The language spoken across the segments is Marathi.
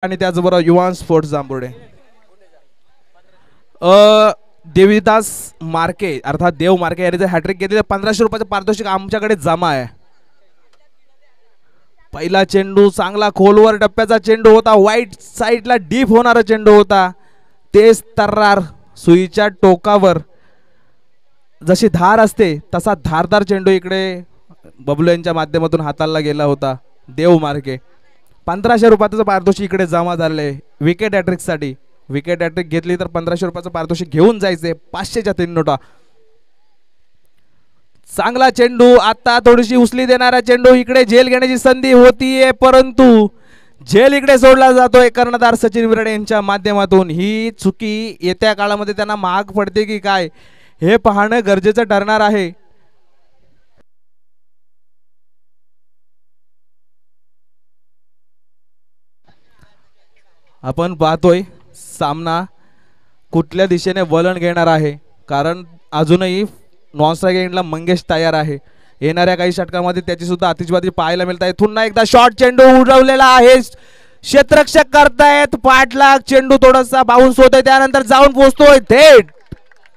आणि त्याचबरोबर युवा स्पोर्ट्स जांभुर्डे. देवीदास मार्के अर्थात देव मार्के यांनी जर हॅट्रिक घेतली तर 1500 रुपयाचं पारितोषिक आमच्याकडे जमा आहे. पहिला चेंडू चांगला खोलवर टप्प्याचा चेंडू होता, वाईट साईडला डीप होणारा चेंडू होता. तेज तर्रार सुईच्या टोकावर जशी धार असते तसा धारदार चेंडू इकडे बबलू यांच्या माध्यमातून हाताळला गेला होता. देव मार्के 1500 रुपयाचं पारितोषिक इकडे जमा झाले विकेट हॅट्रिक साठी. विकेट हॅट्रिक घेतली तर 1500 रुपयाचं पारितोषिक घेऊन जायचे. 500च्या 3 नोटा. चांगला चेंडू आता थोडीशी उचली देणारा चेंडू इकडे झेल घेण्याची संधी होतीये परंतु झेल इकडे सोडला जातोय कर्णधार सचिन विराडे यांच्या माध्यमातून. ही चुकी येत्या काळामध्ये त्यांना महाग पडते की काय हे पाहणं गरजेचं ठरणार आहे. आपण पाहतोय सामना कुठल्या दिशेने वळण घेणार आहे कारण अजूनही नॉन स्ट्राइक एंडला मंगेश तयार आहे. येणाऱ्या काही षटकामध्ये त्याची सुद्धा आतिषबाजी पाहायला मिळत आहे. पुन्हा एकदा शॉर्ट चेंडू उडवलेला आहे. क्षेत्ररक्षक करतायत पाठलाग. चेंडू थोडासा बाउन्स होतोय त्यानंतर जाऊन पोहोचतोय थेट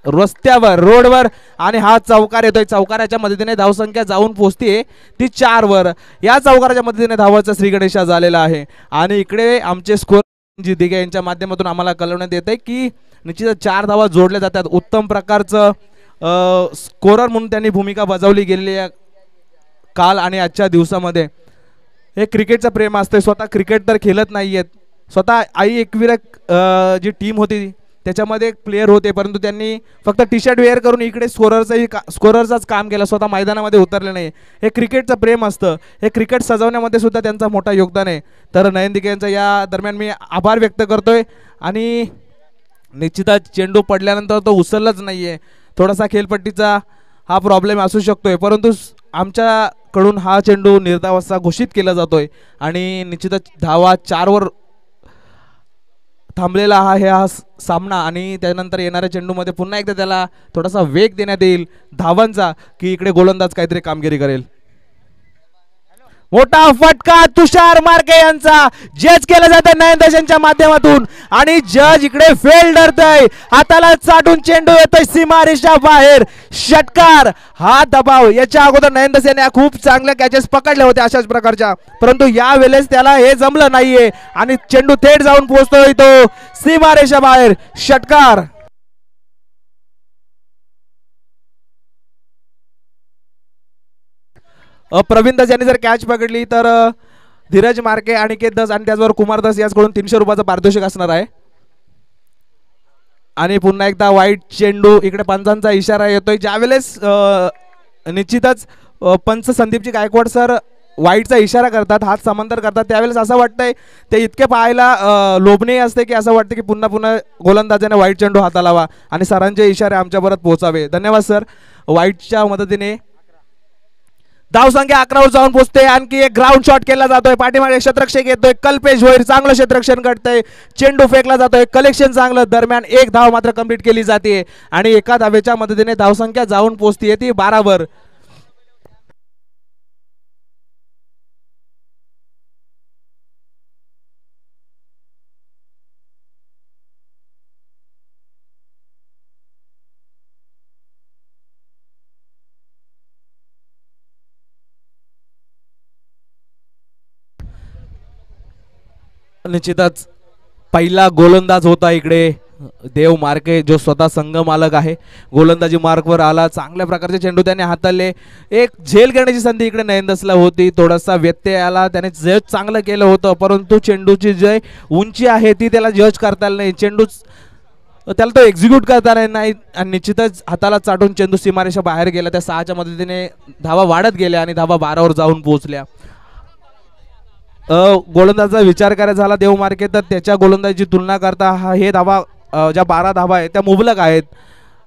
रस्त्यावर रोडवर आणि हा चौकार येतोय. चौकाराच्या मदतीने धावसंख्या जाऊन पोहोचते ती 4 वर. या चौकाराच्या मदतीने धावाचा श्री गणेशा झालेला आहे आणि इकडे आमचे स्कोर जी दिघे यांच्या माध्यमातून आम्हाला कळवण्यात येते की निश्चितच 4 धावा जोडल्या जातात. उत्तम प्रकारचं स्कोरर म्हणून त्यांनी भूमिका बजावली गेलेली आहे काल आणि आजच्या दिवसामध्ये. हे क्रिकेटचं प्रेम असते. स्वतः क्रिकेट तर खेळत नाहीयेत. स्वतः आई एकविरा जी टीम होती त्याच्यामध्ये एक प्लेयर होते परंतु त्यांनी फक्त टी शर्ट वेअर करून इकडे स्कोररचाच काम केलं. स्वतः मैदानामध्ये उतरले नाही. हे क्रिकेटचं प्रेम असतं. हे क्रिकेट सजवण्यामध्ये सुद्धा त्यांचा मोठा योगदान आहे. तर नयन दिघे यांचा या दरम्यान मी आभार व्यक्त करतोय आणि निश्चितच चेंडू पडल्यानंतर तो उचललाच नाहीये. थोडासा खेळपट्टीचा हा प्रॉब्लेम असू शकतोय परंतु आमच्याकडून हा चेंडू निर्धाव असा घोषित केला जातोय आणि निश्चितच धावा 4 वर थांबलेला हा सामना आणि त्यानंतर येणाऱ्या चेंडूमध्ये पुन्हा एकदा त्याला थोडासा वेग देण्यात येईल धावांचा की इकडे गोलंदाज काहीतरी कामगिरी करेल. मोठा फटका तुषार मार्के यांचा जज केला जातं नयन दशेंच्या माध्यमातून आणि जज इकडे फेल ठरतय. हाताला चाटून चेंडू येतोय सीमारेषा बाहेर. षटकार हा दबाव याच्या अगोदर नयन दशे यांनी खूप चांगल्या कॅचेस पकडल्या होत्या अशाच प्रकारच्या परंतु या वेळेस त्याला हे जमलं नाहीये आणि चेंडू थेट जाऊन पोहोचतोय तो सीमारेषा बाहेर. षटकार. प्रवीण दास यांनी जर कॅच पकडली तर धीरज मार्के अनिकेत दास आणि त्याचबरोबर कुमार दास याचकडून 300 रुपयाचं पारितोषिक असणार आहे. आणि पुन्हा एकदा वाईट चेंडू इकडे पंचांचा इशारा येतोय. ज्यावेळेस निश्चितच पंच संदीपजी गायकवाड सर वाईटचा इशारा करतात हात समांतर करतात त्यावेळेस असं वाटतंय ते इतके पाहायला लोभनीय असते की असं वाटतं की पुन्हा पुन्हा गोलंदाजाने वाईट चेंडू हाताळावा आणि सरांचे इशारे आमच्यापर्यंत पोहोचावे. धन्यवाद सर. वाईटच्या मदतीने धावसंख्या 11 वर जाऊन पोहोचते. आणखी एक ग्राउंड शॉट केला जातोय. पाठीमागे क्षेत्ररक्षक येतोय कल्पेश भोईर चांगलं क्षेत्ररक्षण करतंय. चेंडू फेकला जातोय. कलेक्शन चांगलं. दरम्यान एक धाव मात्र कंप्लीट केली जाते आणि एका धावेच्या मदतीने धावसंख्या जाऊन पोहोचते ती 12 वर. निश्चितच पहिला गोलंदाज होता इकडे देव मार्के जो स्वतः संघ मालक आहे. गोलंदाजी मार्कवर आला. चांगल्या प्रकारचे चेंडू त्याने हाताळले. एक झेल घेण्याची संधी इकडे नयन दसला होती. थोडासा व्यत्यय आला. त्याने जज चांगलं केलं होतं परंतु चेंडूची जे उंची आहे ती त्याला जज करता आलं नाही. चेंडू त्याला तो एक्झिक्यूट करता नाही आणि निश्चितच हाताला चाटून चेंडू सीमारेषा बाहेर गेला. त्या 6च्या मदतीने धावा वाढत गेल्या आणि धावा 12 वर जाऊन पोहोचल्या. गोलंदाजाचा विचार करायचा झाला देव मार्के तर त्याच्या गोलंदाजीची तुलना करता हे धावा ज्या 12 धावा आहेत त्या मुबलक आहेत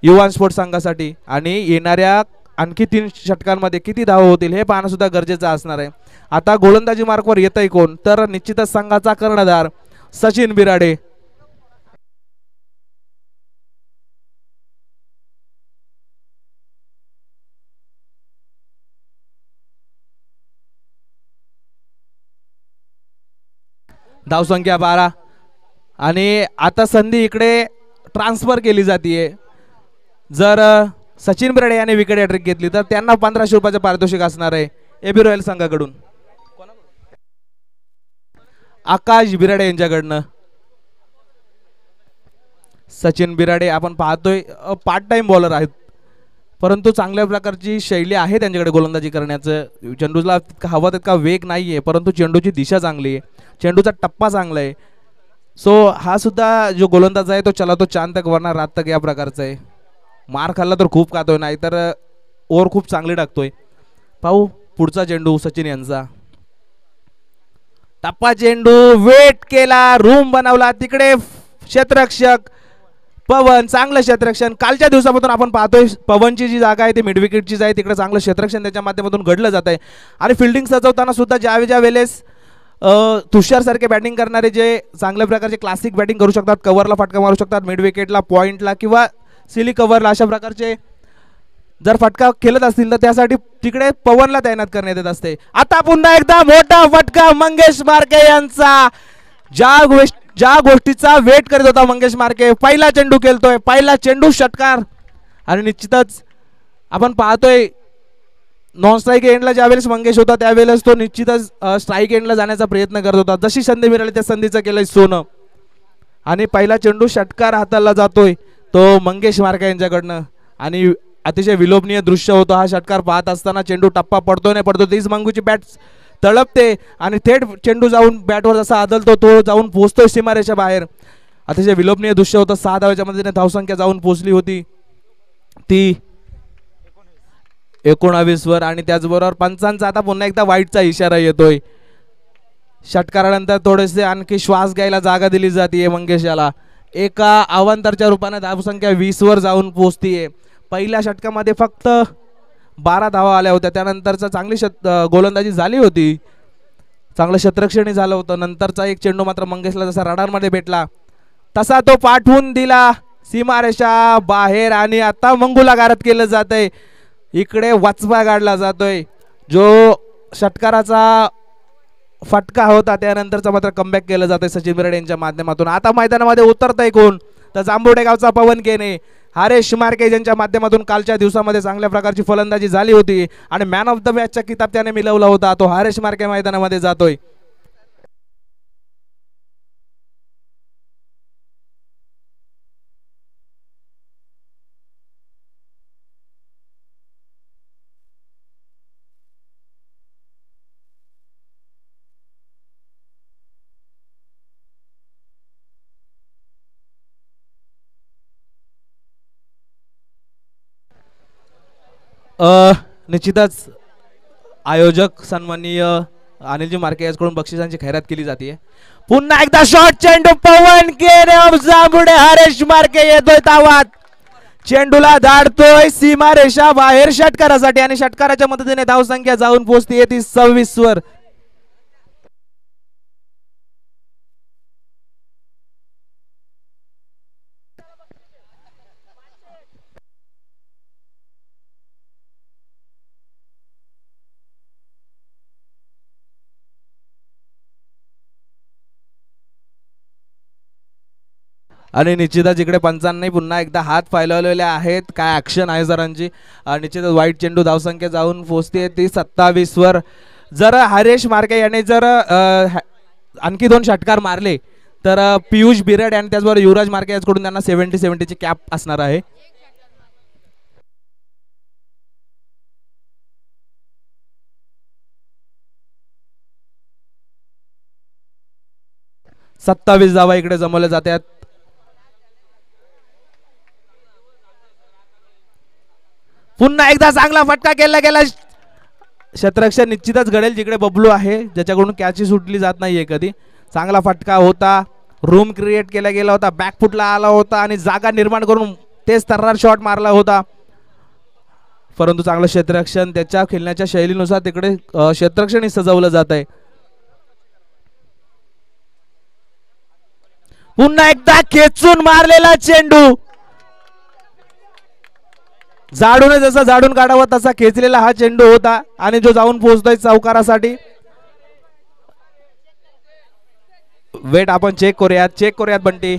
युवा स्पोर्ट्स संघासाठी आणि येणाऱ्या आणखी 3 षटकांमध्ये किती धावा होतील हे पाहणं सुद्धा गरजेचं असणार आहे. आता गोलंदाजी मार्कवर येतंय कोण तर निश्चितच संघाचा कर्णधार सचिन बिराडे. धावसंख्या 12 आणि आता संधी इकडे ट्रान्सफर केली जाते. जर सचिन बिराडे यांनी विकेट हॅट्रिक घेतली तर त्यांना 1500 रुपयाचे पारितोषिक असणार आहे एबी रॉयल संघाकडून. आकाश बिराडे यांच्याकडनं. सचिन बिराडे आपण पाहतोय पार्ट टाइम बॉलर आहेत परंतु चांगल्या प्रकारची शैली आहे त्यांच्याकडे गोलंदाजी करण्याचं. चेंडूला तितका हवा तितका वेग नाहीये परंतु चेंडूची दिशा चांगली आहे, चेंडूचा टप्पा चांगला आहे. सो हा सुद्धा जो गोलंदाज आहे तो चला तो चांद तक वरना रात तक या प्रकारचा आहे. मार खाल्ला तर खूप खातोय नाही तर ओव्हर खूप चांगली टाकतोय. पाहू पुढचा चेंडू सचिन यांचा. टप्पा चेंडू वेट केला, रूम बनवला, तिकडे क्षेत्ररक्षक पवन चांगलं क्षेत्ररक्षण. कालच्या दिवसापासून आपण पाहतोय पवनची जी जागा आहे ती मिड विकेटचीच आहे, तिकडे चांगलं क्षेत्ररक्षण त्याच्या माध्यमातून घडलं जात आहे. आणि फिल्डिंग सजवताना सुद्धा ज्या वेळेस तुषार सारखे बॅटिंग करणारे जे चांगल्या प्रकारचे क्लासिक बॅटिंग करू शकतात, कव्हरला फटका मारू शकतात, मिड विकेटला पॉइंटला किंवा सिली कव्हरला, अशा प्रकारचे जर फटका खेळत असतील तर त्यासाठी तिकडे पवनला तैनात करण्यात येत असते. आता पुन्हा एकदा मोठा फटका मंगेश मार्के यांचा. ज्या गोष्टीचा वेट करत होता मंगेश मार्के, पहिला चेंडू खेळतोय, पहिला चेंडू षटकार. आणि निश्चितच आपण पाहतोय नॉन स्ट्राईक एंडला ज्यावेळेस मंगेश होता त्यावेळेस तो निश्चितच स्ट्राईक एंडला जाण्याचा प्रयत्न करत होता. जशी संधी मिळाली त्या संधीचं केलंय सोनं आणि पहिला चेंडू षटकार हाताला जातोय तो मंगेश मार्के यांच्याकडनं. आणि अतिशय विलोभनीय दृश्य होतं हा षटकार पाहत असताना. चेंडू टप्पा पडतो नाही पडतो तीच मंगूची बॅट तळपते आणि थेट चेंडू जाऊन बॅटवर जसा आदलतो तो जाऊन पोहोचतोय सीमारेषा बाहेर. अतिशय विलोभनीय दृश्य होतं. 6 धावाच्या मदतीने धावसंख्या जाऊन पोहोचली होती ती 19 वर. आणि त्याचबरोबर पंचांचा आता पुन्हा एकदा वाईटचा इशारा येतोय. षटकारानंतर थोडेसे आणखी श्वास घ्यायला जागा दिली जाते मंगेश याला. एका अवांतरच्या रूपाने धावसंख्या 20 वर जाऊन पोहोचतीये. पहिल्या षटकामध्ये फक्त 12 धावा आल्या होत्या, त्यानंतरचा चांगली गोलंदाजी झाली होती, चांगलं क्षेत्ररक्षणही झालं होतं. नंतरचा एक चेंडू मात्र मंगेशला जसा रडारमध्ये भेटला तसा तो पाठवून दिला सीमारेषा बाहेर. आणि आता मंगूला गारद केलं जातंय, इकडे वचपा काढला जातोय. जो षटकाराचा फटका होता त्यानंतरचा मात्र कमबॅक केलं जातंय सचिन बिराडे यांच्या माध्यमातून. आता मैदानामध्ये उतरतंय कोण तर जांभुडे गावचा पवन केने. हरेश मार्के यांच्या माध्यमातून कालच्या दिवसामध्ये चांगल्या प्रकारची फलंदाजी झाली होती आणि मॅन ऑफ द मॅचचा किताब त्याने मिळवला होता. तो हरेश मार्के मैदानामध्ये जातोय. निश्चितच आयोजक सन्माननीय अनिलजी मार्के यांच्याकडून बक्षिसांची खैरात केली जाते. पुन्हा एकदा शॉर्ट चेंडू पवन केने जांभुडे हरेश मार्के येतोय धावात. चेंडूला धाडतोय सीमारेषा बाहेर षटकारासाठी आणि षटकाराच्या मदतीने धावसंख्या जाऊन पोहोचते ती 26 वर. आणि निश्चितच इकडे पंचांनी पुन्हा एकदा हात फैलवलेले आहेत. काय ऍक्शन आहे जरांची. निश्चितच वाईट चेंडू धावसंख्या जाऊन पोहोचते ती 27 वर. जर हरेश मार्के याने जर आणखी 2 षटकार मारले तर पियुष बिरड आणि त्याचबरोबर युवराज मार्के यांच्याकडून त्यांना 70-70 ची कॅप असणार आहे. सत्तावीस धावा इकडे जमवल्या जातात. पुन्हा एकदा चांगला फटका केला गेला. क्षेत्ररक्षण निश्चितच घडेल जिकडे बबलू आहे ज्याच्याकडून कॅच सुटली जात नाहीये कधी. चांगला फटका होता, रूम क्रिएट केला गेला होता, बॅकफुटला आला होता आणि जागा निर्माण करून तेच तर्रार शॉट मारला होता. परंतु चांगलं क्षेत्ररक्षण त्याच्या खेळण्याच्या शैलीनुसार तिकडे क्षेत्ररक्षणही सजवलं जात आहे. पुन्हा एकदा खेचून मारलेला चेंडू. झाडून जसा झाडून काढावा तसा खेचलेला हा चेंडू होता आणि जो जाऊन पोहोचतोय चौकारासाठी. वेट आपण चेक करूयात बंटी.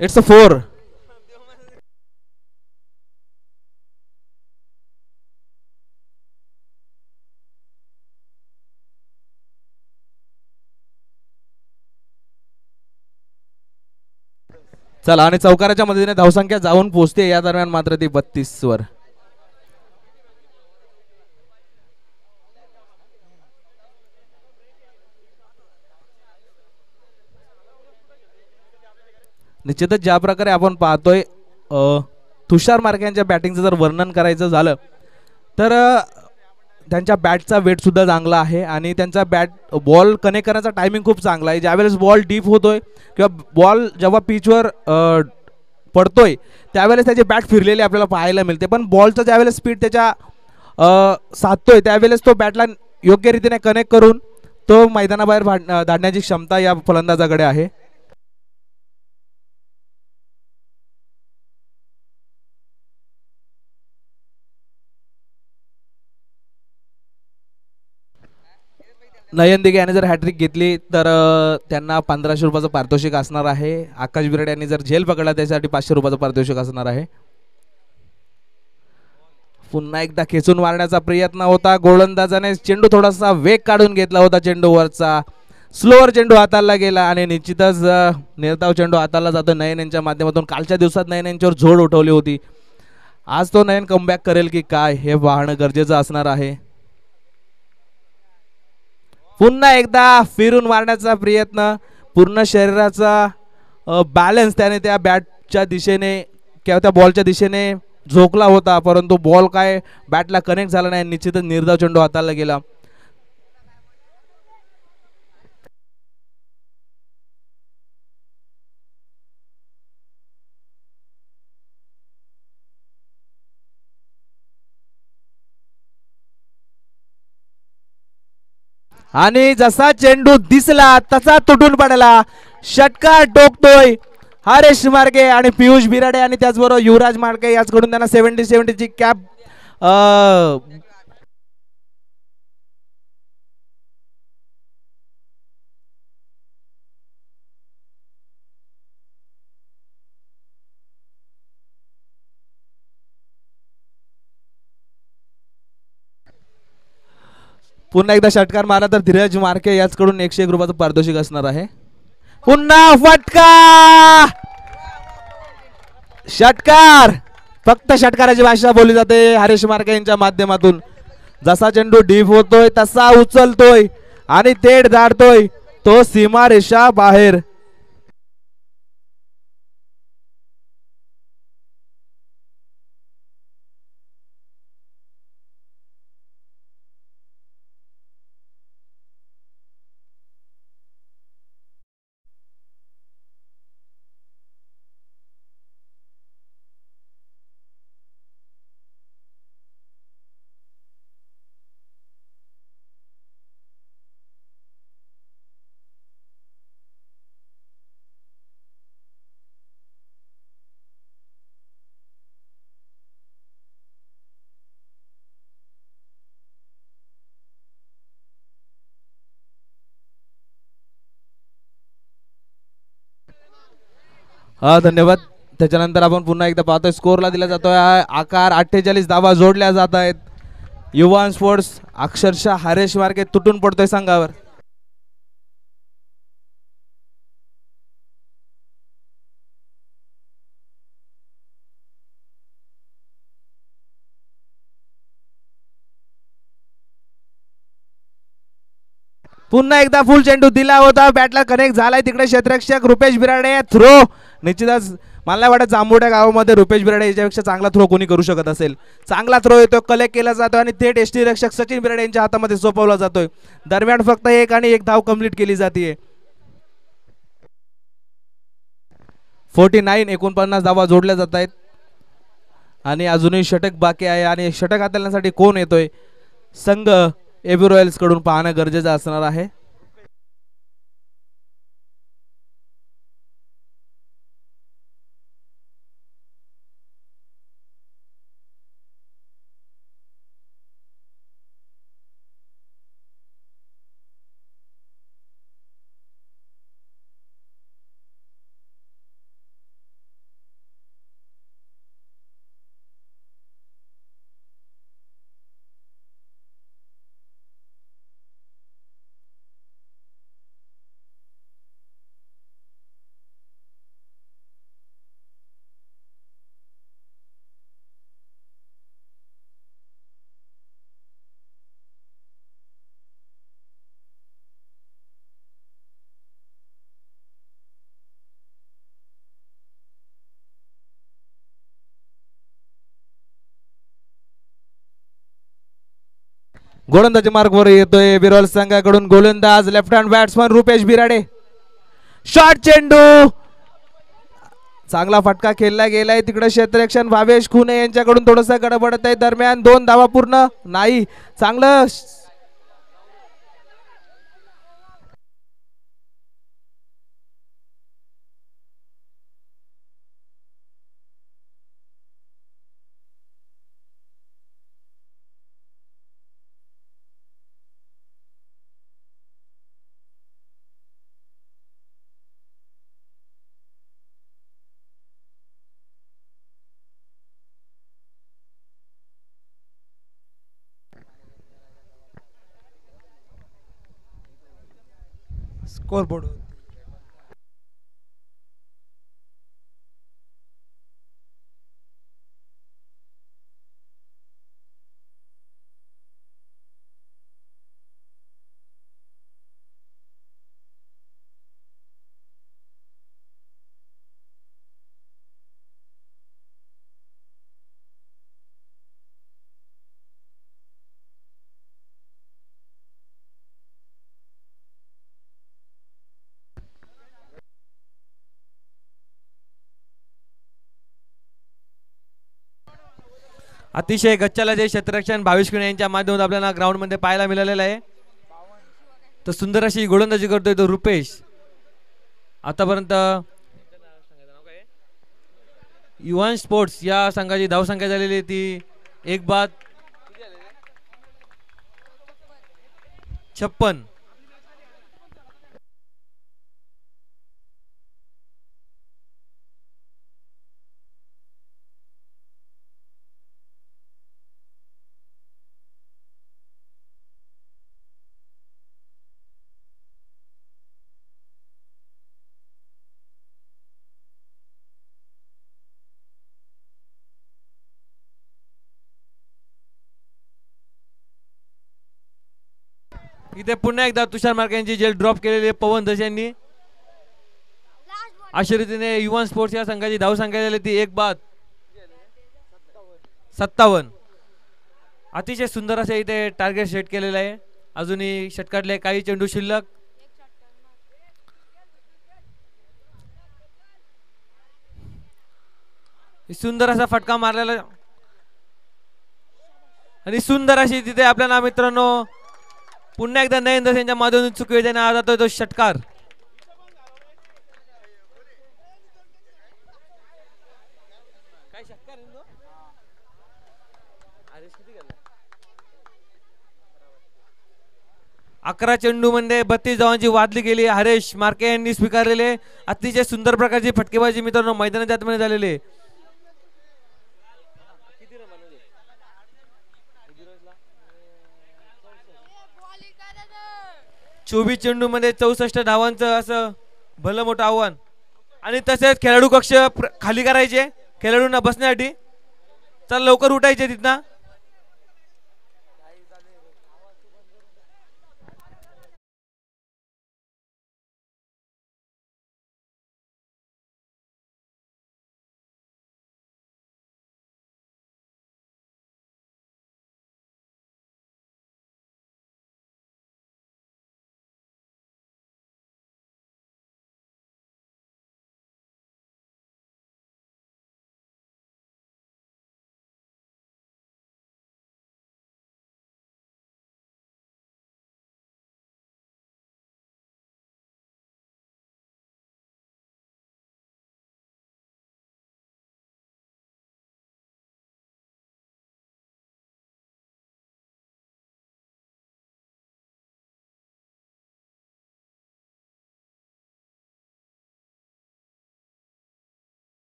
It's a 4. चला आणि चौकाराच्या मदतीने धावसंख्या जाऊन पोहोचते या दरम्यान मात्र ती 32 वर. निश्चितच ज्या प्रकारे आपण पाहतोय तुषार मार्के यांच्या बॅटिंगचं जर वर्णन करायचं झालं तर त्यांच्या बॅटचा वेट सुद्धा चांगला आहे आणि त्यांचा बॉल कनेक्ट करण्याचा टायमिंग खूप चांगला आहे. ज्यावेळेस बॉल डीप होतोय किंवा बॉल जेव्हा पिचवर पडतोय त्यावेळेस त्याची बॅट फिरलेली आपल्याला पाहायला मिळते, पण बॉलचं ज्यावेळेस स्पीड त्याच्या साधतोय त्यावेळेस तो बॅटला योग्य रीतीने कनेक्ट करून तो मैदानाबाहेर धाडण्याची क्षमता या फलंदाजाकडे आहे. नयन दिघे यांनी जर हॅट्रिक घेतली तर त्यांना 1500 रुपयाचं पारितोषिक असणार आहे. आकाश बिराड यांनी जर झेल पकडला त्यासाठी 500 रुपयाचं पारितोषिक असणार आहे. पुन्हा एकदा खेचून मारण्याचा प्रयत्न होता. गोलंदाजाने चेंडू थोडासा वेग काढून घेतला होता चेंडूवरचा. स्लोअर चेंडू हाताळला गेला आणि निश्चितच निर्धाव चेंडू हाताळला जातो नयन यांच्या माध्यमातून. कालच्या दिवसात नयन यांच्यावर झोड उठवली होती. आज तो नयन कमबॅक करेल की काय हे पाहणं गरजेचं असणार आहे. पुन्हा एकदा फिरून मारण्याचा प्रयत्न. पूर्ण शरीराचा बॅलन्स त्याने त्या बॅटच्या दिशेने किंवा त्या बॉलच्या दिशेने झोकला होता, परंतु बॉल काय बॅटला कनेक्ट झाला नाही. निश्चितच निर्धाव चेंडू हाताळला गेला. आणि जसा चेंडू दिसला तसा तुटून पडला. षटकार टोकतोय हरेश मार्के आणि पियुष बिराडे आणि त्याचबरोबर युवराज मार्के याचकडून त्यांना 70 ची कॅप पुन्हा एकदा षटकार मारला तर धीरज मार्के याचकडून 101 रुपयाचं पारितोषिक असणार आहे. पुन्हा फटका. षटकार. फक्त षटकाराची भाषा बोलली जाते हरेश मार्के यांच्या माध्यमातून. जसा चेंडू डीप होतोय तसा उचलतोय आणि थेट धाडतोय तो सीमारेषा बाहेर. हा धन्यवाद. त्याच्यानंतर आपण पुन्हा एकदा पाहतोय स्कोरला दिला जातोय आकार. 48 धावा जोडल्या जात आहेत. युवा स्पोर्ट्स अक्षरशः हरेश मार्के तुटून पडतोय संघावर. पुन्हा एकदा फुल चेंडू दिला होता, बॅटला कनेक्ट झालाय. तिकडे क्षेत्ररक्षक रुपेश बिराडे थ्रो. निश्चितच मला नाही वाटत जांभुड्या गावामध्ये रुपेश बिराडे याच्यापेक्षा चांगला थ्रो कोणी करू शकत असेल. चांगला थ्रो येतो, कलेक्ट केला जातो आणि थेट एसटी रक्षक सचिन बिराडे यांच्या हातामध्ये सोपवला जातोय. दरम्यान फक्त एक आणि एक धाव कंप्लीट केली जाते. 49 धावा जोडल्या जात आहेत. आणि अजूनही षटक बाकी आहे आणि षटक हाताळण्यासाठी कोण येतोय संघ एबी रॉयल्स कडून पाहणं गरजेचं असणार आहे. गोलंदाजी मार्गवर येतोय बिरॉल संघाकडून गोलंदाज left hand batsman Rupesh Birade. Short चेंडू चांगला फटका खेळला गेलाय तिकडे क्षेत्ररक्षण भावेश खुने यांच्याकडून थोडस गडबडत आहे. दरम्यान 2 धावा पूर्ण नाही. चांगलं स्कोर बोर्ड. अतिशय गच्चाला जे क्षेत्ररक्षण भावेश खुने यांच्या माध्यमातून आपल्याला ग्राउंड मध्ये पाहायला मिळालेलं आहे. तर सुंदर अशी गोलंदाजी करतोय तो रुपेश. आतापर्यंत युवान स्पोर्ट्स या संघाची धावसंख्या झालेली ती 1 बाद 56. इथे पुन्हा एकदा तुषार मार्के यांची जेल ड्रॉप केलेली पवन दस यांनी. अशा रीतीने युवान स्पोर्ट्स या संघाची धावसंख्या झाली ती 1 बाद 57. अतिशय सुंदर असे इथे टार्गेट सेट केलेलं आहे. अजूनही षटकातले काही चेंडू शिल्लक. सुंदर असा फटका मारलेला आणि सुंदर अशी तिथे आपल्याला मित्रांनो पुन्हा एकदा नयन दस यांच्या माध्यमातून चुकीने आला जातोय तो षटकार. अकरा चेंडू मध्ये 32 धावांची वादली गेली. हरेश मार्के यांनी स्वीकारलेले अतिशय सुंदर प्रकारची फटकेबाजी मित्रांनो मैदानाच्या आतमध्ये झालेले. 24 चेंडू मध्ये 64 धावांचं असं भलं मोठं आव्हान. आणि तसेच खेळाडू कक्ष खाली करायचे खेळाडूंना बसण्यासाठी. चल लवकर उठायचे तिथनं.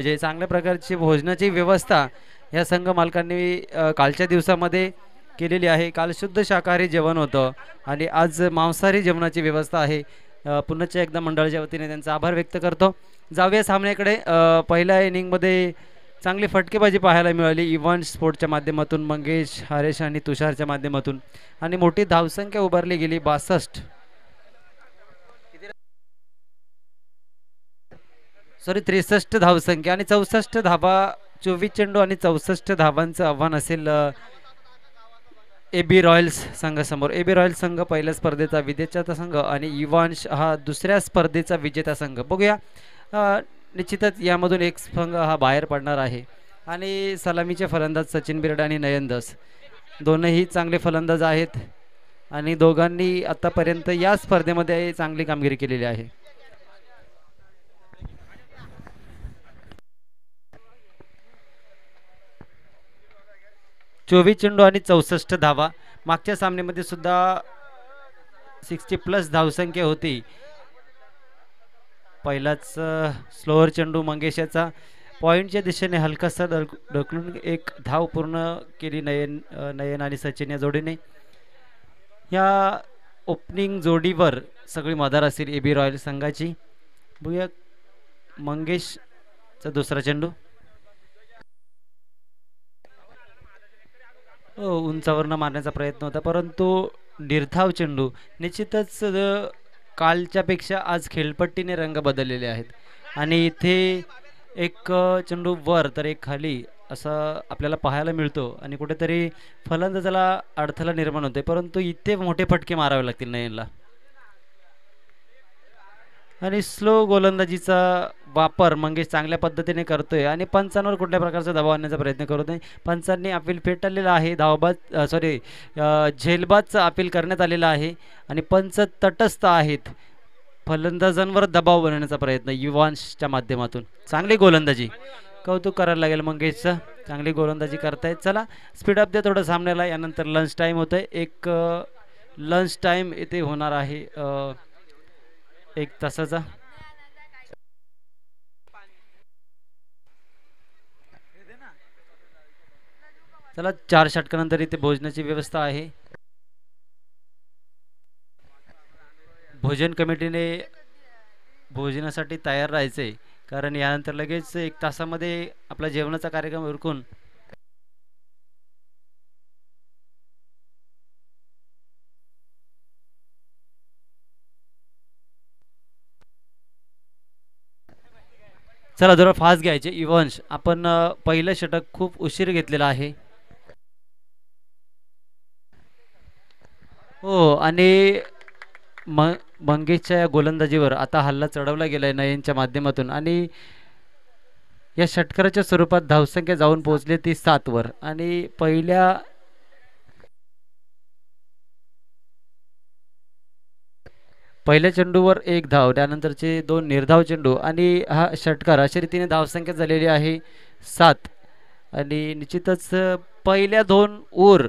जे चांगल्या प्रकारची भोजनाची व्यवस्था या संघ मालकांनी कालच्या दिवसामध्ये केलेली आहे. काल शुद्ध शाकाहारी जेवण होतं आणि आज मांसाहारी जेवणाची व्यवस्था आहे. पुन्हा एकदा मंडळाच्या वतीने त्यांचा आभार व्यक्त करतो. जाऊया सामन्याकडे. पहिल्या इनिंगमध्ये चांगली फटकेबाजी पाहायला मिळाली इव्हॉन स्पोर्टच्या माध्यमातून, मंगेश, हरेश आणि तुषारच्या माध्यमातून, आणि मोठी धावसंख्या उभारली गेली 63 धावसंख्या आणि 64 धावा. 24 चेंडू आणि 64 धावांचं आव्हान असेल AB रॉयल्स संघासमोर. AB रॉयल्स संघ पहिल्या स्पर्धेचा विजेता संघ आणि इव्हान्श हा दुसऱ्या स्पर्धेचा विजेता संघ. बघूया, निश्चितच यामधून एक संघ हा बाहेर पडणार आहे. आणि सलामीचे फलंदाज सचिन बिर्ड आणि नयन दास दोनही चांगले फलंदाज आहेत आणि दोघांनी आतापर्यंत या स्पर्धेमध्ये चांगली कामगिरी केलेली आहे. चोवीस चेंडू आणि 64 धावा. मागच्या सामन्यामध्ये सुद्धा 60+ धावसंख्या होती. पहिलाच स्लोअर चेंडू मंगेशाचा पॉइंटच्या दिशेने हलकासा ढकलून एक धाव पूर्ण केली नयन आणि सचिन या जोडीने. या ओपनिंग जोडीवर सगळी मदार असेल AB रॉयल संघाची. बघूया मंगेशचा दुसरा चेंडू उंचावरनं मारण्याचा प्रयत्न होता, परंतु निर्धाव चेंडू. निश्चितच कालच्यापेक्षा आज खेळपट्टीने रंग बदललेले आहेत आणि इथे एक चेंडू वर तर एक खाली असं आपल्याला पाहायला मिळतो आणि कुठेतरी फलंदाजाला अडथळा निर्माण होते, परंतु इथे मोठे फटके मारावे लागतील नयनला. आणि स्लो गोलंदाजीचा वापर मंगेश चांगल्या पद्धतीने करतोय आणि पंचांवर कुठल्या प्रकारचा दबाव आणण्याचा प्रयत्न करत नाही. पंचांनी अपील फेटाळलेला आहे. झेलबादचं अपील करण्यात आलेलं आहे आणि पंच तटस्थ आहेत. फलंदाजांवर दबाव बनवण्याचा प्रयत्न युवांशच्या माध्यमातून. चांगली गोलंदाजी, कौतुक करायला लागेल मंगेशचं, चांगली गोलंदाजी करतायत. चला स्पीड अप द्या थोडं सामन्याला. यानंतर लंच टाईम होतं आहे. एक लंच टाईम इथे होणार आहे 1 तासाचा. चला 4 षटकानंतर इथे भोजनाची व्यवस्था आहे. भोजन कमिटीने भोजनासाठी तयार राहायचे, कारण यानंतर लगेच 1 तासामध्ये आपला जेवणाचा कार्यक्रम उरकून चला जरा फास्ट घ्यायचे. इव्हन्स आपण पहिलं षटक खूप उशीर घेतलेला आहे. हो, आणि मंगेशच्या या गोलंदाजीवर आता हल्ला चढवला गेलाय नयनच्या माध्यमातून आणि या षटकाराच्या स्वरूपात धावसंख्या जाऊन पोहोचली ती 7 वर. आणि पहिल्या चेंडूवर 1 धाव, त्यानंतरचे 2 निर्धाव चेंडू आणि हा षटकार, अशा रीतीने धावसंख्या झालेली आहे 7. आणि निश्चितच पहिल्या 2 ओव्हर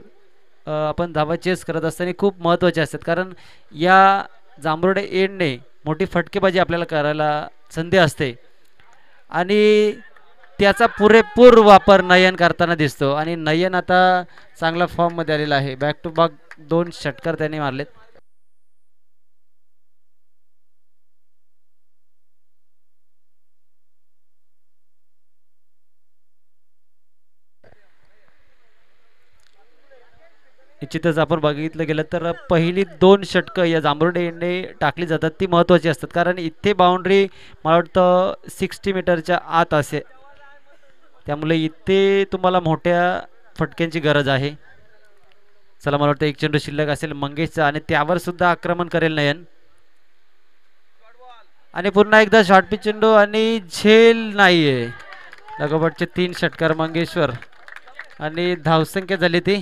आपण धावा चेस करत असताना खूप महत्त्वाचे असतात, कारण या जांभुर्डे एंडने मोठी फटकेबाजी आपल्याला करायला संधी असते आणि त्याचा पुरेपूर वापर नयन करताना दिसतो. आणि नयन आता चांगला फॉर्ममध्ये आलेला आहे. बॅक टू बॅक 2 षटकार त्याने मारलेत. निश्चितच आपण बघितलं गेलं तर पहिली 2 षटकं या जांभुर्डे एंडने टाकली जातात, ती महत्त्वाची असतात, कारण इथे बाउंड्री मला वाटतं 60 मीटरच्या आत असेल, त्यामुळे इथे तुम्हाला मोठ्या फटक्यांची गरज आहे. चला मला वाटतं 1 चेंडू शिल्लक असेल मंगेशचा आणि त्यावर सुद्धा आक्रमण करेल नयन. आणि पुन्हा एकदा शॉर्ट पिच चेंडू आणि झेल नाहीये. लगोपाठचे 3 षटकार मंगेश्वर आणि धावसंख्या झाली ती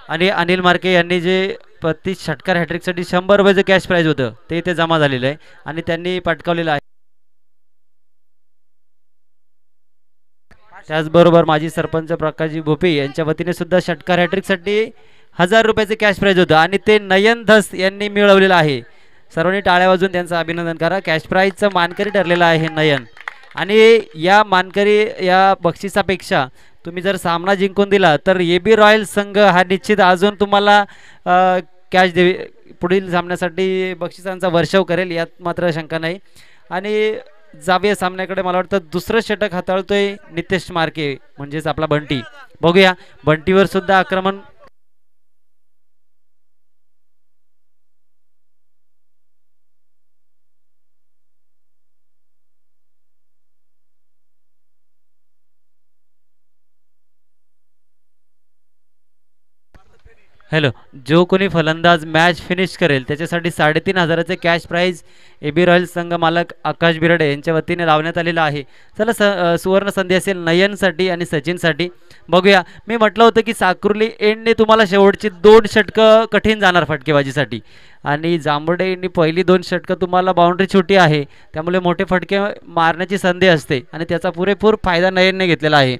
आणि अनिल मार्के यांनी जे प्रति षटकार हॅट्रिकसाठी 100 रुपयाचं कॅश प्राईज होतं ते इथे जमा झालेलं आहे आणि त्यांनी पटकावलेलं आहे. त्याचबरोबर माजी सरपंच प्रकाशजी भोपे यांच्या वतीने सुद्धा षटकार हॅट्रिकसाठी 1000 रुपयाचे कॅश प्राईज होतं आणि ते नयन धस यांनी मिळवलेलं आहे. सर्वांनी टाळ्या वाजवून त्यांचं अभिनंदन करा. कॅश प्राईजचा मानकरी ठरलेला आहे नयन. आणि या मानकरी या बक्षिसापेक्षा तुम्ही जर सामना जिंकून दिला तर ए बी रॉयल संघ हा निश्चित अजून तुम्हाला कॅश दे पुढील सामन्यासाठी बक्षिसांचा वर्षाव करेल, यात मात्र शंका नाही. आणि जाऊया सामन्याकडे. मला वाटतं दुसरं षटक हाताळतोय नितेश मार्के म्हणजेच आपला बंटी. बघूया बंटीवर सुद्धा आक्रमण. हॅलो, जो कोणी फलंदाज मॅच फिनिश करेल त्याच्यासाठी 3,500चे cash prize A B royal संघ मालक आकाश बिराडे यांच्या वतीने लावण्यात आलेला आहे. चला सुवर्ण संधी असेल नयनसाठी आणि सचिनसाठी. बघूया, मी म्हटलं होतं की साकुर्ली एंडने तुम्हाला शेवटची 2 षटकं कठीण जाणार फटकेबाजीसाठी, आणि जांभुडे यांनी पहिली 2 षटकं तुम्हाला बाउंड्री छोटी आहे त्यामुळे मोठे फटके मारण्याची संधी असते आणि त्याचा पुरेपूर फायदा नयनने घेतलेला आहे.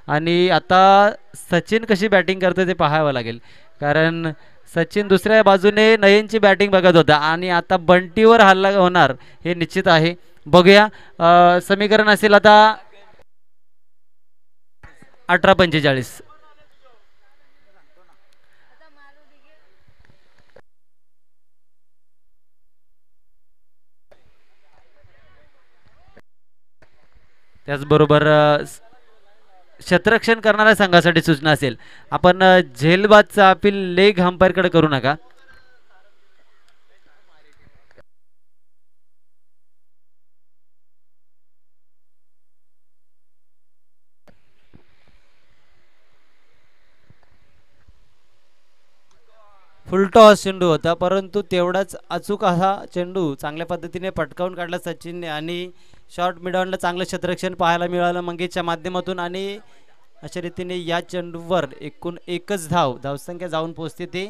आणि आता सचिन कशी बॅटिंग करतो ते पाहावं लागेल, कारण सचिन दुसऱ्या बाजूने नयनची बॅटिंग बघत होता आणि आता बंटीवर हल्ला होणार हे निश्चित आहे. बघूया, समीकरण असेल आता 18-45. त्याचबरोबर क्षेत्ररक्षण करणाऱ्या संघासाठी सूचना असेल, आपण झेलबादचा अपील लेग अंपायरकडे करू नका. फुलटॉस चेंडू होता, परंतु तेवढाच अचूक असा चेंडू चांगल्या पद्धतीने पटकावून काढला सचिनने आणि शॉर्ट मिडऑनला चांगलं क्षेत्ररक्षण पाहायला मिळालं मंगेशच्या माध्यमातून. आणि अशा रीतीने या चेंडूवर एकूण एकच धावसंख्या जाऊन पोहोचते ते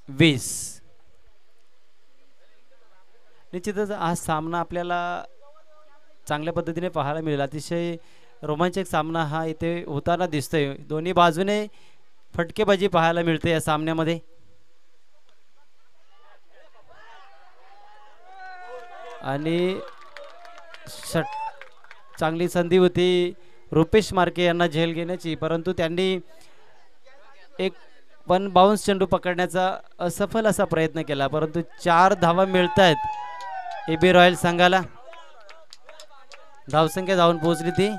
20. निश्चितच हा सामना आपल्याला चांगल्या पद्धतीने पाहायला मिळेल. अतिशय रोमांचक सामना हा इथे होताना दिसतोय. दोन्ही बाजूने फटकेबाजी पाहायला मिळते या सामन्यामध्ये. आणि चांगली संधी होती रुपेश मार्के यांना झेल घेण्याची, परंतु त्यांनी एक 1 बाउन्स चेंडू पकडण्याचा असफल असा प्रयत्न केला, परंतु 4 धावा मिळत आहेत ए बी रॉयल संघाला. धावसंख्या जाऊन पोहोचली ती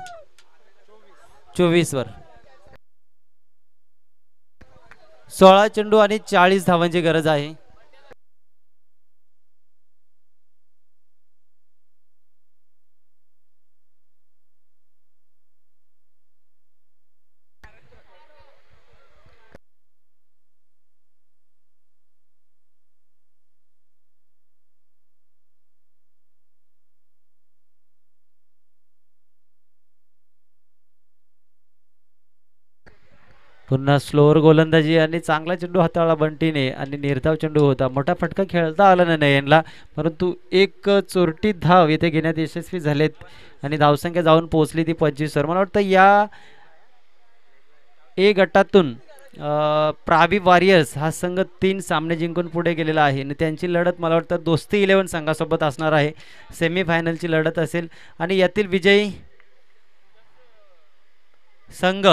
24 वर. 16 चेंडू आणि 40 धावांची गरज आहे. पुन्हा स्लोअर गोलंदाजी आणि चांगला चेंडू हाताळला बंटीने आणि निर्धाव चेंडू होता. मोठा फटका खेळता आला नाही नयनला, परंतु एक चोरटी धाव येथे घेण्यात यशस्वी झालेत आणि धावसंख्या जाऊन पोहोचली ती 25 वर. मला वाटतं या ए गटातून प्रावी वॉरियर्स हा संघ 3 सामने जिंकून पुढे गेलेला आहे आणि त्यांची लढत मला वाटतं दोस्ती 11 संघासोबत असणार आहे. सेमीफायनलची लढत असेल आणि यातील विजयी संघ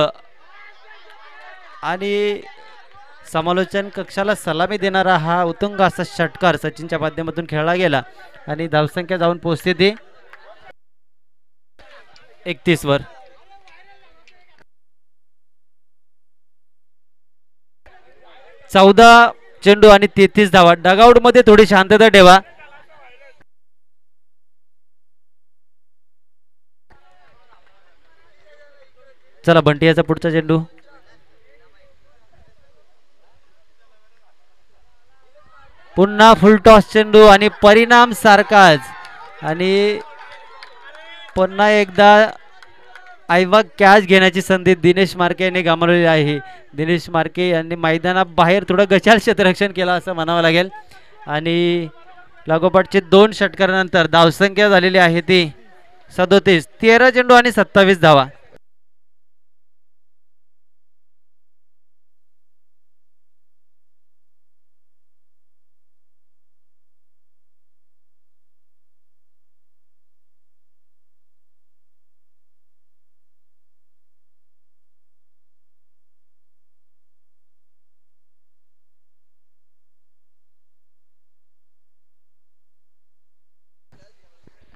आणि समालोचन कक्षाला सलामी देणारा हा उत्तुंग असा षटकार सचिनच्या माध्यमातून खेळला गेला आणि धावसंख्या जाऊन पोहोचते ती 31 वर. चौदा चेंडू आणि 33 धावा. डगआउट मध्ये थोडी शांतता ठेवा. चला बंटी याचा पुढचा चेंडू. पुन्हा फुलटॉस चेंडू आणि परिणाम सारखाच आणि पुन्हा एकदा आईवा कॅच घेण्याची संधी दिनेश मार्के यांनी गमावलेली आहे. दिनेश मार्के यांनी मैदानाबाहेर थोडं गचाल क्षेत्ररक्षण केलं असं म्हणावं लागेल आणि लागोपाठचे 2 षटकारानंतर धावसंख्या झालेली आहे ती 37. 13 चेंडू आणि 27 धावा.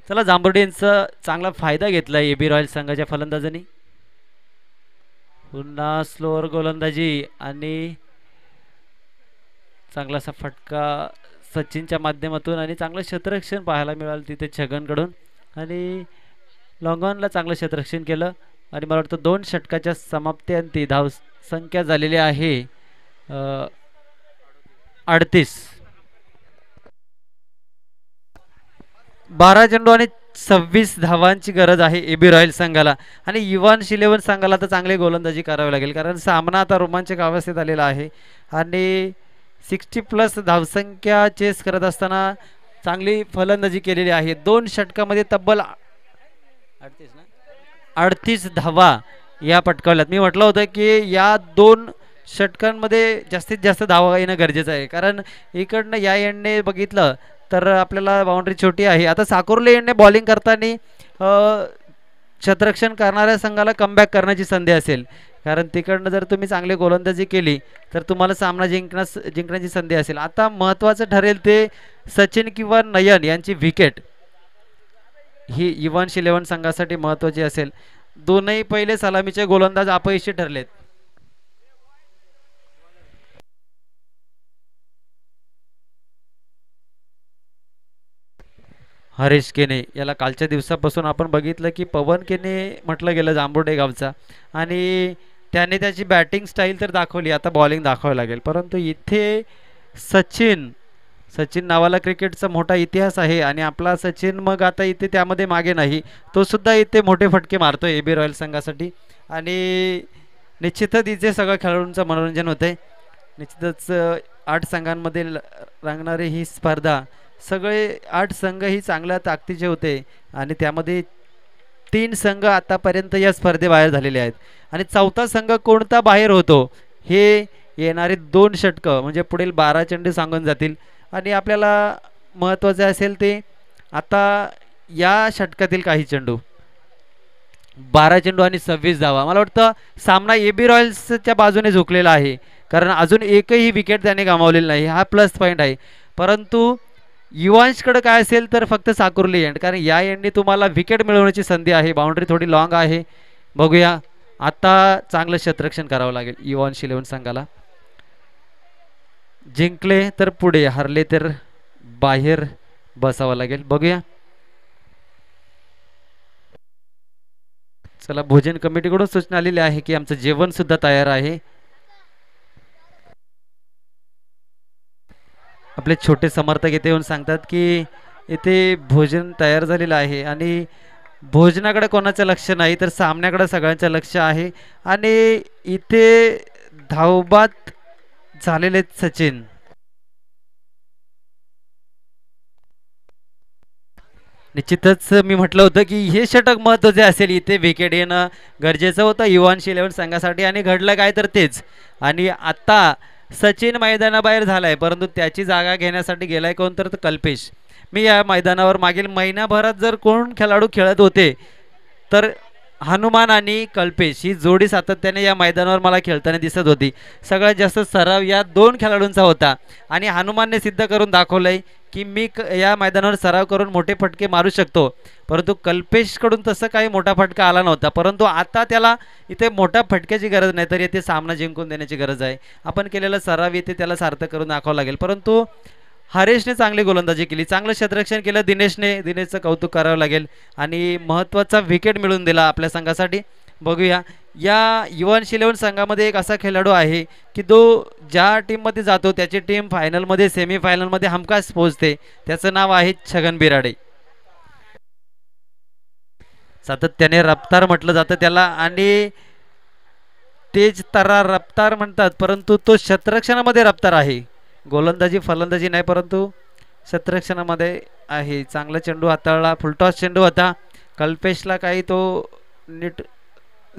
चला जांभर्डेंचा चांगला फायदा घेतला ए बी रॉयल संघाच्या फलंदाजांनी. पुन्हा स्लोअर गोलंदाजी आणि चांगलासा फटका सचिनच्या माध्यमातून आणि चांगलं क्षेत्ररक्षण पाहायला मिळालं तिथे छगनकडून आणि लॉंगॉनला चांगलं क्षेत्ररक्षण केलं आणि मला वाटतं 2 षटकाच्या समाप्तीअंती धाव संख्या झालेली आहे 38. 12 चेंडू आणि 26 धावांची गरज आहे ए बी रॉयल संघाला आणि युवांश 11 संघाला तर चांगली गोलंदाजी करावी लागेल कारण सामना आता रोमांचक अवस्थेत आलेला आहे आणि 60+ धावसंख्या चेस करत असताना चांगली फलंदाजी केलेली आहे. 2 षटकामध्ये तब्बल 38 धावा या पटकावल्यात. मी म्हटलं होतं की या 2 षटकांमध्ये जास्तीत जास्त धावा येणं गरजेचं आहे कारण इकडनं या एंडने बघितलं तर आपल्याला बाउंड्री छोटी आहे. आता साकोर्ले एंडने बॉलिंग करताना क्षेत्ररक्षण करणाऱ्या संघाला कमबॅक करण्याची संधी असेल कारण तिकडनं जर तुम्ही चांगली गोलंदाजी केली तर तुम्हाला सामना जिंकण्याची संधी असेल. आता महत्त्वाचं ठरेल ते सचिन किंवा नयन यांची विकेट ही युवांश 11 संघासाठी महत्त्वाची असेल. दोनही पहिले सलामीचे गोलंदाज अपयशी ठरलेत. हरीश केने याला कालच्या दिवसापासून आपण बघितलं की पवन केने म्हटलं गेलं जांभुर्डे गावचा आणि त्याने त्याची बॅटिंग स्टाईल तर दाखवली. आता बॉलिंग दाखवावी लागेल परंतु इथे सचिन नावाला क्रिकेटचा मोठा इतिहास आहे आणि आपला सचिन मग आता इथे त्यामध्ये मागे नाही. तो सुद्धा इथे मोठे फटके मारतो ए बी रॉयल संघासाठी आणि निश्चितच इथे सगळं खेळाडूंचं मनोरंजन होते. निश्चितच 8 संघांमध्ये रंगणारी ही स्पर्धा सगळे 8 संघ ही चांगल्या ताकदीचे होते आणि त्यामध्ये 3 संघ आतापर्यंत या स्पर्धेबाहेर झालेले आहेत आणि 4था संघ कोणता बाहेर होतो हे येणारे 2 षटकं म्हणजे पुढील 12 चेंडू सांगून जातील आणि आपल्याला महत्त्वाचे असेल ते आता या षटकातील काही चेंडू 12 चेंडू आणि 26 धावा. मला वाटतं सामना ए बी रॉयल्सच्या बाजूने झुकलेला आहे कारण अजून एकही विकेट त्याने गमावलेली नाही. हा प्लस पॉईंट आहे परंतु युवांशकडे काय असेल तर फक्त साकुर्ली एंड कारण या एंडने तुम्हाला विकेट मिळवण्याची संधी आहे. बाउंड्री थोडी लॉंग आहे. बघूया आता चांगलं क्षेत्ररक्षण करावं लागेल युवांश 11 संघाला. जिंकले तर पुढे हरले तर बाहेर बसावं लागेल. बघूया चला भोजन कमिटीकडून सूचना आलेली आहे की आमचं जेवण सुद्धा तयार आहे. आपले छोटे समर्थक इथे येऊन सांगतात की इथे भोजन तयार झालेलं आहे आणि भोजनाकडे कोणाचं लक्ष नाही तर सामन्याकडे सगळ्यांचं लक्ष आहे आणि इथे धावबाद झालेले सचिन निश्चितच मी म्हटलं होतं की हे षटक महत्त्वाचे असेल. इथे विकेट येणं गरजेचं होतं युवांश 11 संघासाठी आणि घडलं काय तर तेच आणि आता सचिन मैदानाबाहेर झालाय परंतु त्याची जागा घेण्यासाठी गेलाय कोण तर कल्पेश. मी या मैदानावर मागील महिनाभरात जर कोण खेळाडू खेळत होते तर हनुमान आणि कल्पेश ही जोडी सातत्याने या मैदानावर मला खेळताना दिसत होती. सगळ्यात जास्त सराव या 2 खेळाडूंचा होता आणि हनुमानने सिद्ध करून दाखवलंय की मी या मैदानावर सराव करून मोठे फटके मारू शकतो परंतु कल्पेशकडून तसं काही मोठा फटका आला नव्हता. परंतु आता त्याला इथे मोठ्या फटक्याची गरज नाही तर येथे सामना जिंकून देण्याची गरज आहे. आपण केलेला सराव येथे त्याला सार्थ करून दाखवावं लागेल. परंतु हरेशने चांगली गोलंदाजी केली. चांगलं क्षेत्ररक्षण केलं दिनेशचं कौतुक करावं लागेल आणि महत्त्वाचा विकेट मिळवून दिला आपल्या संघासाठी. बघूया या युवांश 11 संघामध्ये एक असा खेळाडू आहे की तो ज्या टीममध्ये जातो त्याची टीम फायनलमध्ये सेमीफायनलमध्ये हमखास पोहोचते. त्याचं नाव आहे छगन बिराडे. सातत्याने रफ्तार म्हटलं जातं त्याला आणि तेज तर्रा रफ्तार म्हणतात परंतु तो क्षेत्ररक्षणामध्ये रफ्तार आहे. गोलंदाजी फलंदाजी नाही परंतु क्षेत्ररक्षणामध्ये आहे. चांगला चेंडू हाताळला. फुलटॉस चेंडू होता. कल्पेशला काही तो नीट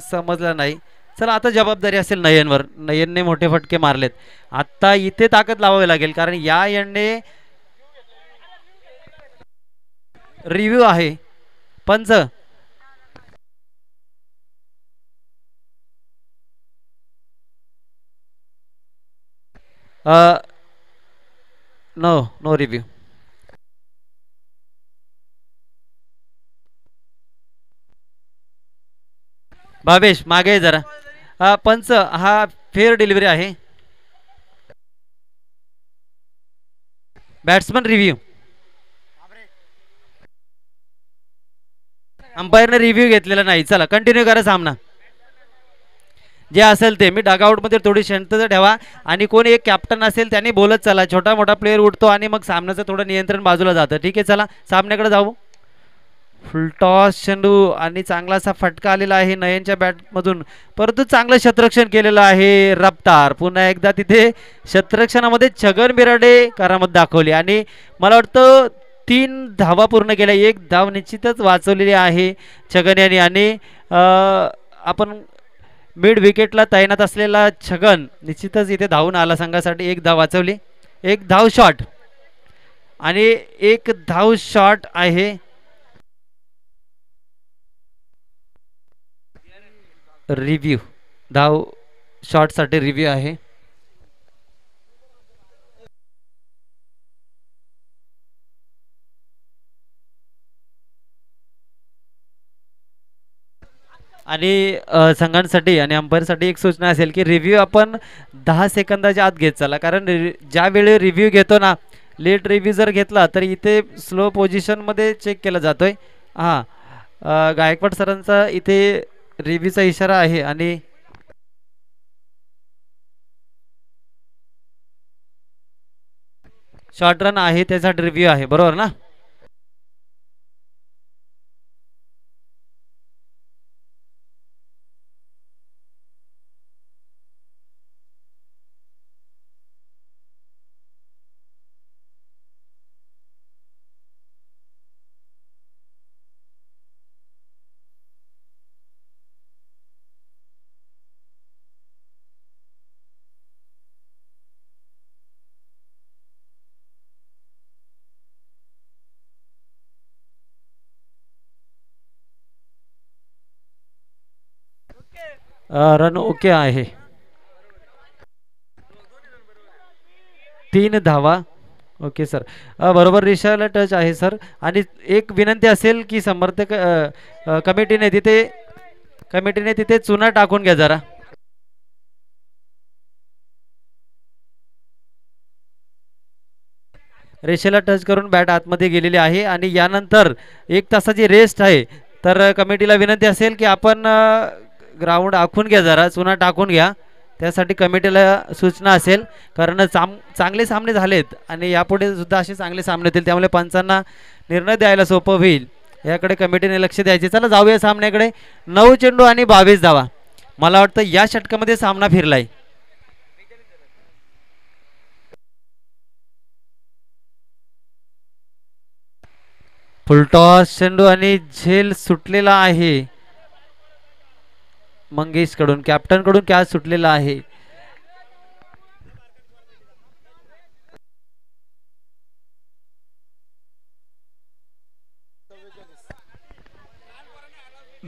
समजला नाही. चला आता जबाबदारी असेल नयनवर. नयनने मोठे फटके मारलेत. आता इथे ताकद लावावी लागेल कारण या एंडने रिव्ह्यू आहे. पंच नो रिव्ह्यू. भावेश मागे ये जरा. पंच हा फेअर डिलिव्हरी आहे. Batsman review. अंपायरने रिव्ह्यू घेतलेला नाही. चला कंटिन्यू करा सामना. जे असेल ते मी डगआउटमध्ये थोडी शांतता ठेवा आणि कोणी एक कॅप्टन असेल त्याने बोलत चला. छोटा मोठा प्लेअर उठतो आणि मग सामन्याचं थोडं नियंत्रण बाजूला जातं. ठीक आहे चला सामन्याकडे जाऊ. फुलटॉस चेंडू आणि चांगलासा फटका आलेला आहे नयनच्या बॅटमधून, परंतु चांगलं क्षेत्ररक्षण केलेलं आहे रफ्तार. पुन्हा एकदा तिथे क्षेत्ररक्षणामध्ये छगन बिराडे करामत दाखवली आणि मला वाटतं 3 धावा पूर्ण केल्या. 1 धाव निश्चितच वाचवलेली आहे छगन यांनी आणि आपण मिड विकेटला तैनात असलेला छगन निश्चितच इथे धावून आला संघासाठी. 1 धाव वाचवली. 1 धाव शॉट आणि 1 धाव शॉट आहे. रिव्ह्यू धाव शॉटसाठी रिव्ह्यू आहे. आणि संघांसाठी आणि अंपायरसाठी एक सूचना असेल की रिव्ह्यू आपण 10 सेकंदाच्या आत घेत चला. कारण ज्यावेळी रिव्ह्यू घेतो ना, लेट रिव्ह्यू जर घेतला तर इथे स्लो पोझिशनमध्ये चेक केला जातोय. हां गायकवाड सरांचा इथे रिव्ह्यूचा इशारा आहे आणि शॉर्ट रन आहे त्यासाठी रिव्ह्यू आहे. बरोबर ना. रन ओके आहे. 3 धावा. Okay sir. बरोबर रेषाला टच आहे सर. आणि एक विनंती असेल की समर्थक कमिटीने तिथे चुना टाकून घ्या जरा. रेषेला टच करून बॅट आतमध्ये गेलेली आहे आणि यानंतर 1 तासाची रेस्ट आहे. तर कमिटीला विनंती असेल की आपण ग्राउंड आखून घ्या जरा, चुना टाकून घ्या. त्यासाठी कमिटीला सूचना असेल कारण चांगले सामने झालेत आणि यापुढे सुद्धा असे चांगले सामने होतील. त्यामुळे पंचांना निर्णय द्यायला सोपं होईल. याकडे कमिटीने लक्ष द्यायचे. चला जाऊया सामन्याकडे. 9 चेंडू आणि 22 धावा. मला वाटतं या षटकामध्ये सामना फिरलाय. फुलटॉस चेंडू आणि झेल सुटलेला आहे. मंगेश कडून कॅप्टन कडून कॅच सुटलेला आहे.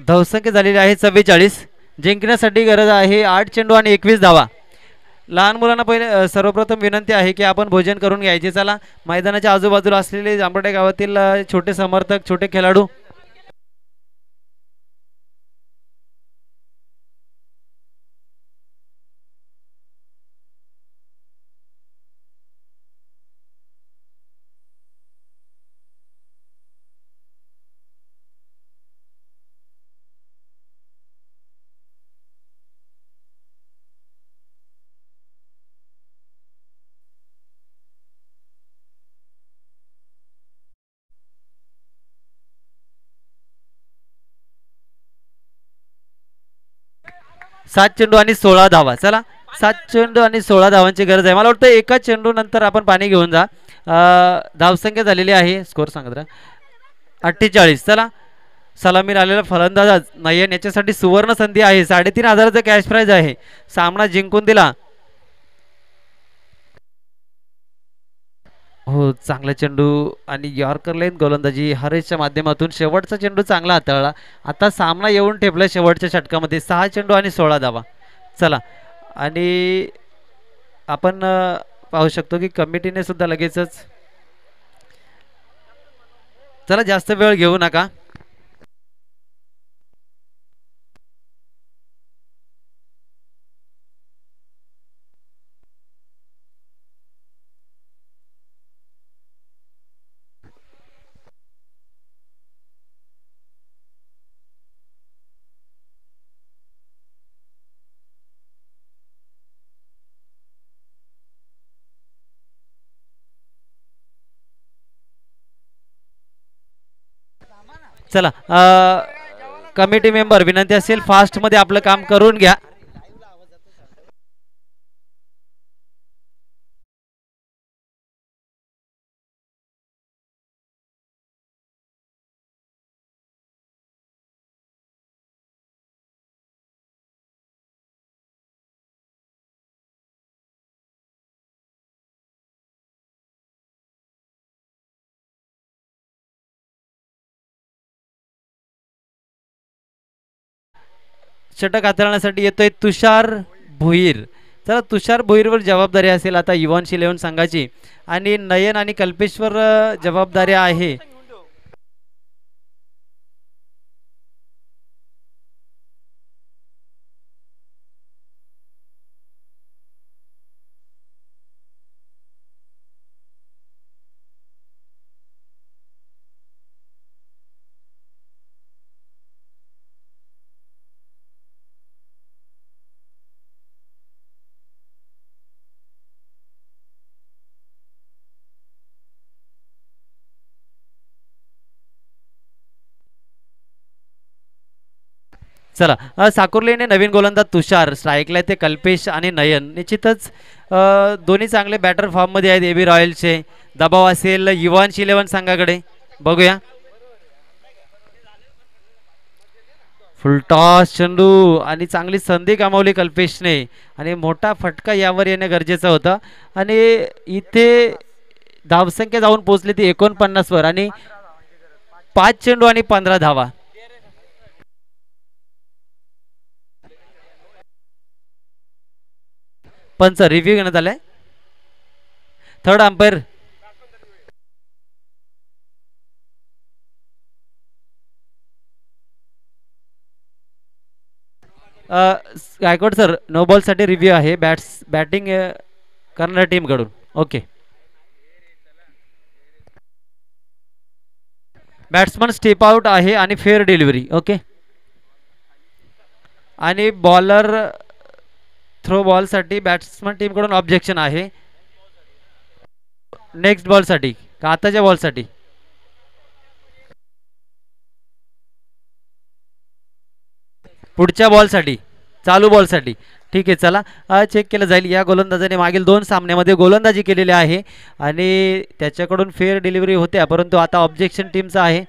धावसंख्या झालेली आहे 44. जिंकण्यासाठी गरज आहे 8 चेंडू आणि 21 धावा. लहान मुलांना पहिले सर्वप्रथम विनंती आहे की आपण भोजन करून घ्यायचे. चला मैदानाच्या आजूबाजूला असलेले जांभटे गावातील छोटे समर्थक, छोटे खेळाडू सात चेंडू आणि 16 धावा. चला 7 चेंडू आणि 16 धावांची गरज आहे. मला वाटतं एका चेंडू नंतर आपण पाणी घेऊन जा. धावसंख्या झालेली आहे. स्कोर सांगत 48. चला सलामीला आलेला फलंदाज नयन याच्यासाठी सुवर्ण संधी आहे. 3,500चा कॅश प्राइज आहे. सामना जिंकून दिला. हो चांगला चेंडू आणि यॉर्कर लाईन गोलंदाजी हरेशच्या माध्यमातून शेवटचा चेंडू चांगला हाताळला. आता सामना येऊन ठेपला शेवटच्या षटकामध्ये. 6 चेंडू आणि 16 धावा. चला आणि आपण पाहू शकतो की कमिटीने सुद्धा लगेचच चला जास्त वेळ घेऊ नका. चला कमिटी मेंबर विनंती असेल फास्टमध्ये आपलं काम करून घ्या. षटक हाताळण्यासाठी येतोय तुषार भोईर. चला तुषार भोईरवर जबाबदारी असेल आता युवांश 11 संघाची आणि नयन आणि कल्पेश्वर जबाबदारी आहे. चला साकुर्लीने नवीन गोलंदाज तुषार स्ट्राईकला ते कल्पेश आणि नयन निश्चितच दोन्ही चांगले बॅटर फॉर्ममध्ये आहेत. एबी रॉयल्सचे दबाव असेल युवांश 11 संघाकडे. बघूया फुलटॉस चेंडू आणि चांगली संधी गमावली कल्पेशने आणि मोठा फटका यावर येणे गरजेचं होतं आणि इथे धावसंख्या जाऊन पोहोचली ती 49 वर आणि 5 चेंडू आणि 15 धावा. पंच रिव्ह्यू घेण्यात आलाय. Third umpire Gaikwad sir no ball साठी रिव्ह्यू आहे बॅटिंग करणाऱ्या टीम कडून. ओके बॅट्समन स्टेप आउट आहे आणि फेअर डिलिव्हरी. ओके आणि बॉलर थ्रो बॉल साठी बॅट्समन टीम कडून ऑब्जेक्शन आहे. नेक्स्ट बॉल साठी का आताच्या बॉल साठी. पुढच्या बॉल साठी चालू बॉल साठी. ठीक आहे चला चेक केलं जाईल. या गोलंदाजाने मागील 2 सामन्यामध्ये गोलंदाजी केलेली आहे आणि त्याच्याकडून फेअर डिलिव्हरी होत्या परंतु आता ऑब्जेक्शन टीमचा आहे.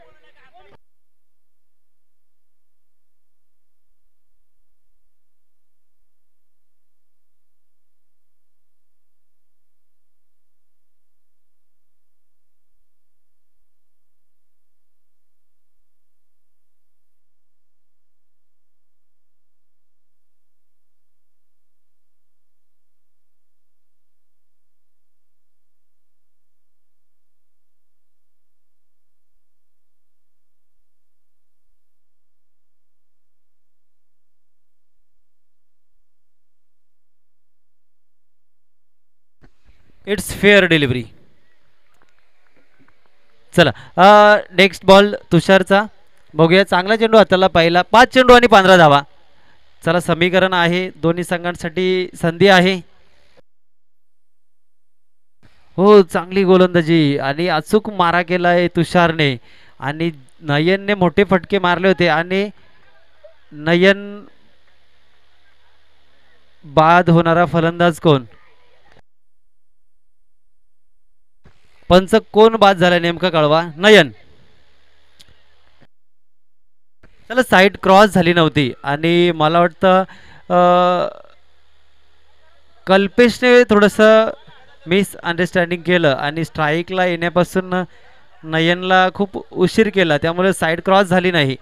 It's fair delivery. चला नेक्स्ट बॉल तुषारचा. बघूया चांगला चेंडू हाताला पहिला 5 चेंडू आणि 15 धावा. चला समीकरण आहे दोन्ही संघांसाठी संधी आहे. हो चांगली गोलंदाजी आणि अचूक मारा केलाय तुषारने आणि नयनने मोठे फटके मारले होते आणि नयन बाद होणारा फलंदाज कोण. पंच कोण बाद झाला नेमका कळवा. नयन. चला साईड क्रॉस झाली नव्हती आणि मला वाटतं कल्पेशने थोडंसं मिसअंडरस्टँडिंग केलं आणि स्ट्राईकला येण्यापासून नयनला खूप उशीर केला त्यामुळे साईड क्रॉस झाली नाही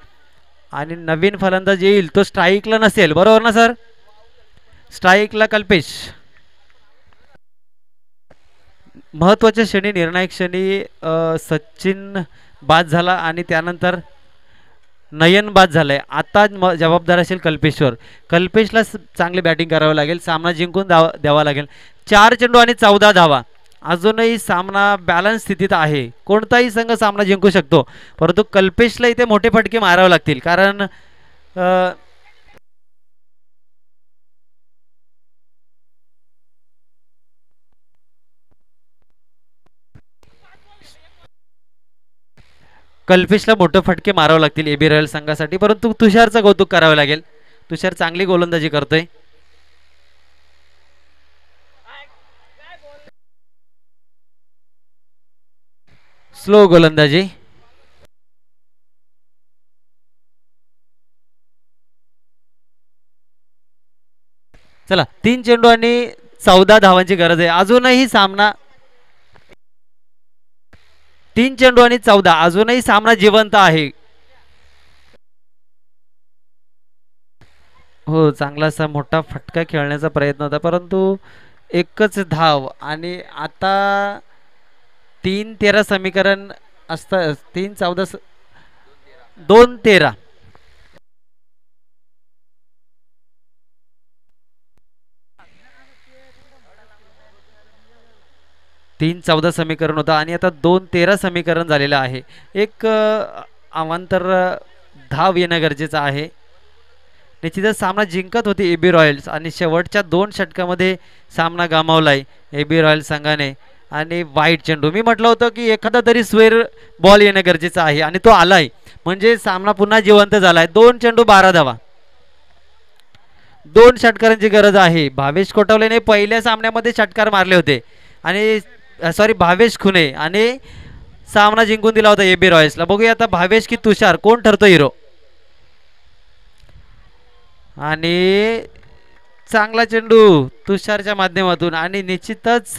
आणि नवीन फलंदाज येईल तो स्ट्राईकला नसेल. बरोबर ना सर. स्ट्राईकला कल्पेश. महत्वाच्या क्षणी निर्णायक क्षणी सचिन बाद झाला आणि त्यानंतर नयन बाद झालाय. आता जबाबदार असेल कल्पेश्वर. कल्पेशला चांगली बॅटिंग करावं लागेल. सामना जिंकून द्यावा लागेल. 4 चेंडू आणि 14 धावा. अजूनही सामना बॅलन्स स्थितीत आहे. कोणताही संघ सामना जिंकू शकतो परंतु कल्पेशला इथे मोठे फटके मारावे लागतील कारण कल्पेशला मोठं फटके मारावं लागतील एबी रॉयल संघासाठी, परंतु तुषारचं कौतुक करावं लागेल. तुषार चांगली गोलंदाजी करतोय. स्लो गोलंदाजी. चला 3 चेंडू आणि 14 धावांची गरज आहे. अजूनही सामना 3 चेंडू आणि 14, अजूनही सामना जिवंत आहे. हो, चांगलासा मोठा फटका खेळण्याचा प्रयत्न होता, परंतु एकच धाव. आणि आता 3-13 समीकरण असतं. 3-14 2-13. 3-14 समीकरण होतं आणि आता 2-13 समीकरण झालेलं आहे. एक अवांतर धाव येणं गरजेचं आहे. निश्चितच सामना जिंकत होती एबी रॉयल्स आणि शेवटच्या 2 षटकामध्ये सामना गमावलाय एबी रॉयल संघाने. आणि वाईट चेंडू, मी म्हटलं होतं की एखादा तरी स्वेर बॉल येणं गरजेचं आहे आणि तो आलाय, म्हणजे सामना पुन्हा जिवंत झालाय. 2 चेंडू 12 धावा. 2 षटकारांची गरज आहे. भावेश कोटवलेने पहिल्या सामन्यामध्ये षटकार मारले होते आणि सॉरी भावेश खुने, आणि सामना जिंकून दिला होता एबी रॉयल्सला. बघूया आता भावेश की तुषार कोण ठरतो हिरो. आणि चांगला चेंडू तुषारच्या माध्यमातून आणि निश्चितच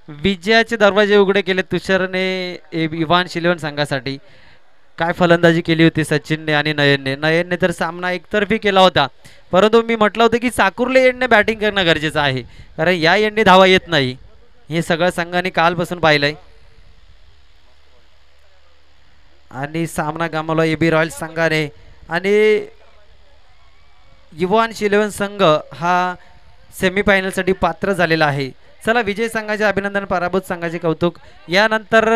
विजयाचे दरवाजे उघडे केले तुषारने इव्हान शिलेवन संघासाठी. काय फलंदाजी केली होती सचिनने आणि नयनने तर सामना एकतर्फी केला होता, परंतु मी म्हटलं होतं की साकुर्ले एंडने बॅटिंग करणं गरजेचं आहे, कारण या एंडने धावा येत नाही. हे सगळं संघाने कालपासून पाहिलंय आणि सामना गमावला एबी रॉयल संघाने. आणि इव्हान शिलेवन संघ हा सेमीफायनलसाठी पात्र झालेला आहे. चला, विजय संघाचे अभिनंदन, पराभूत संघाचे कौतुक. यानंतर